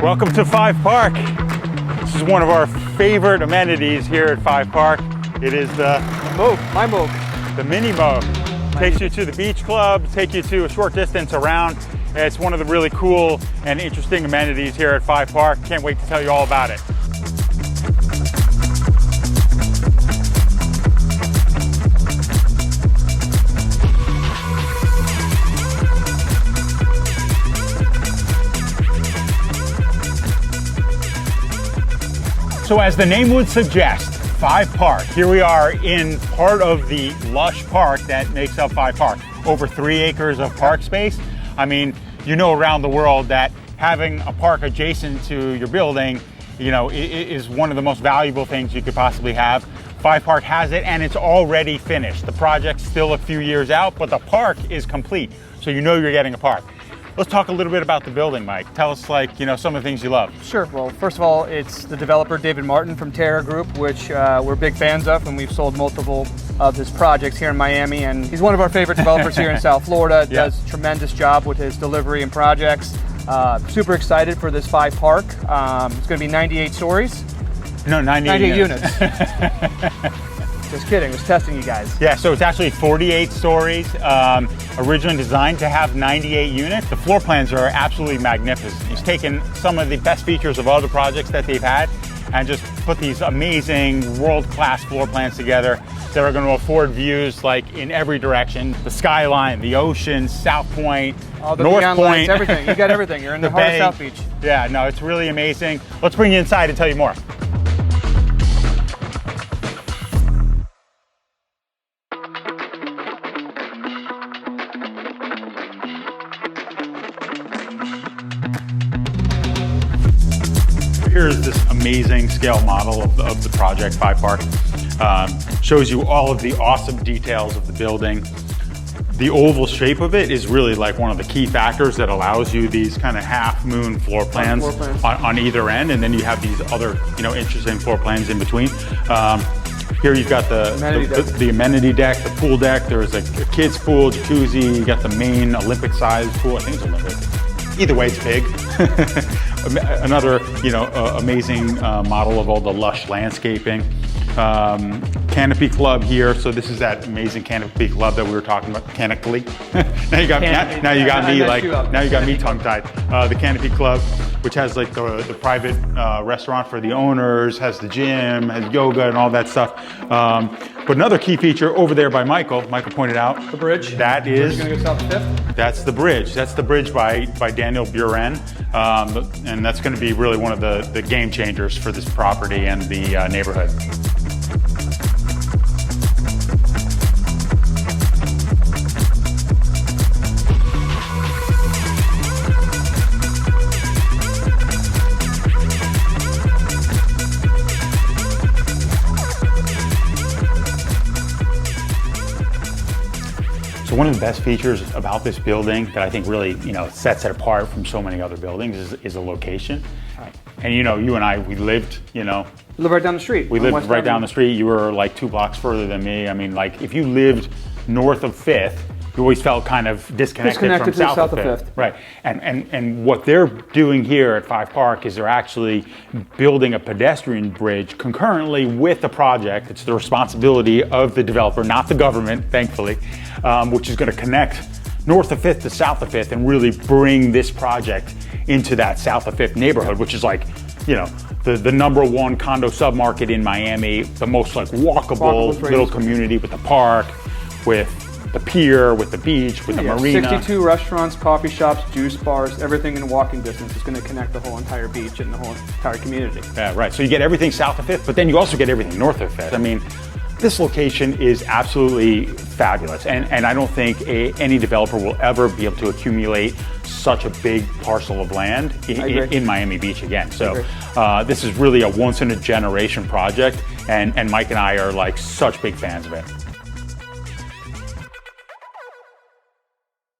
Welcome to Five Park. This is one of our favorite amenities here at Five Park. It is the moat, my moat. The mini moat. Takes you to the beach club, take you to a short distance around. It's one of the really cool and interesting amenities here at Five Park. Can't wait to tell you all about it. So as the name would suggest, Five Park. Here we are in part of the lush park that makes up Five Park. Over 3 acres of park space. I mean, you know around the world that having a park adjacent to your building, you know, is one of the most valuable things you could possibly have. Five Park has it, and it's already finished. The project's still a few years out, but the park is complete. So you know you're getting a park. Let's talk a little bit about the building, Mike. Tell us, like, you know, some of the things you love. Sure. Well, first of all, it's the developer David Martin from Terra Group, which we're big fans of, and we've sold multiple of his projects here in Miami. And he's one of our favorite developers here in South Florida. Yeah. Does a tremendous job with his delivery and projects. Super excited for this Five Park. It's going to be 98 stories. No, 98 units. Just kidding, I was testing you guys. Yeah, so it's actually 48 stories, originally designed to have 98 units. The floor plans are absolutely magnificent. He's taken some of the best features of other projects that they've had and just put these amazing world-class floor plans together that are going to afford views like in every direction. The skyline, the ocean, South Point, all the North neon Point. lights, everything. You got everything. You're in the heart of South Beach. Yeah, no, it's really amazing. Let's bring you inside and tell you more. Here's this amazing scale model of the project, Five Park. Shows you all of the awesome details of the building. The oval shape of it is really like one of the key factors that allows you these kind of half moon floor plans on either end, and then you have these other, you know, interesting floor plans in between. Here you've got the amenity deck, the pool deck. There's a kid's pool, jacuzzi. You got the main Olympic-sized pool. I think it's Olympic. Either way, it's big. Another, you know, amazing model of all the lush landscaping. Canopy club here. So this is that amazing canopy club that we were talking about. Canopy. now you got me tongue-tied. The canopy club, which has like the private restaurant for the owners, has the gym, has yoga and all that stuff. But another key feature over there by Michael pointed out. The bridge. That is. You're gonna go south to 5th? That's the bridge. That's the bridge by Daniel Buren. And that's going to be really one of the game changers for this property and the neighborhood. So one of the best features about this building that I think really, you know, sets it apart from so many other buildings is the location. Right. And you know, you and I, we lived, you know. We live right down the street. We lived right down the street. You were like 2 blocks further than me. I mean, like if you lived north of 5th, you always felt kind of disconnected from south of 5th. Right. And what they're doing here at Five Park is they're actually building a pedestrian bridge concurrently with the project. It's the responsibility of the developer, not the government, thankfully, which is going to connect north of 5th to south of 5th and really bring this project into that south of 5th neighborhood, which is like, you know, the #1 condo submarket in Miami, the most like walkable little community with the park, with the pier, with the beach, with the marina. 62 restaurants, coffee shops, juice bars, everything in walking distance is going to connect the whole entire beach and the whole entire community. Yeah, right. So you get everything south of 5th, but then you also get everything north of 5th. I mean, this location is absolutely fabulous, and I don't think any developer will ever be able to accumulate such a big parcel of land in Miami Beach again. So this is really a once-in-a-generation project, and Mike and I are like such big fans of it.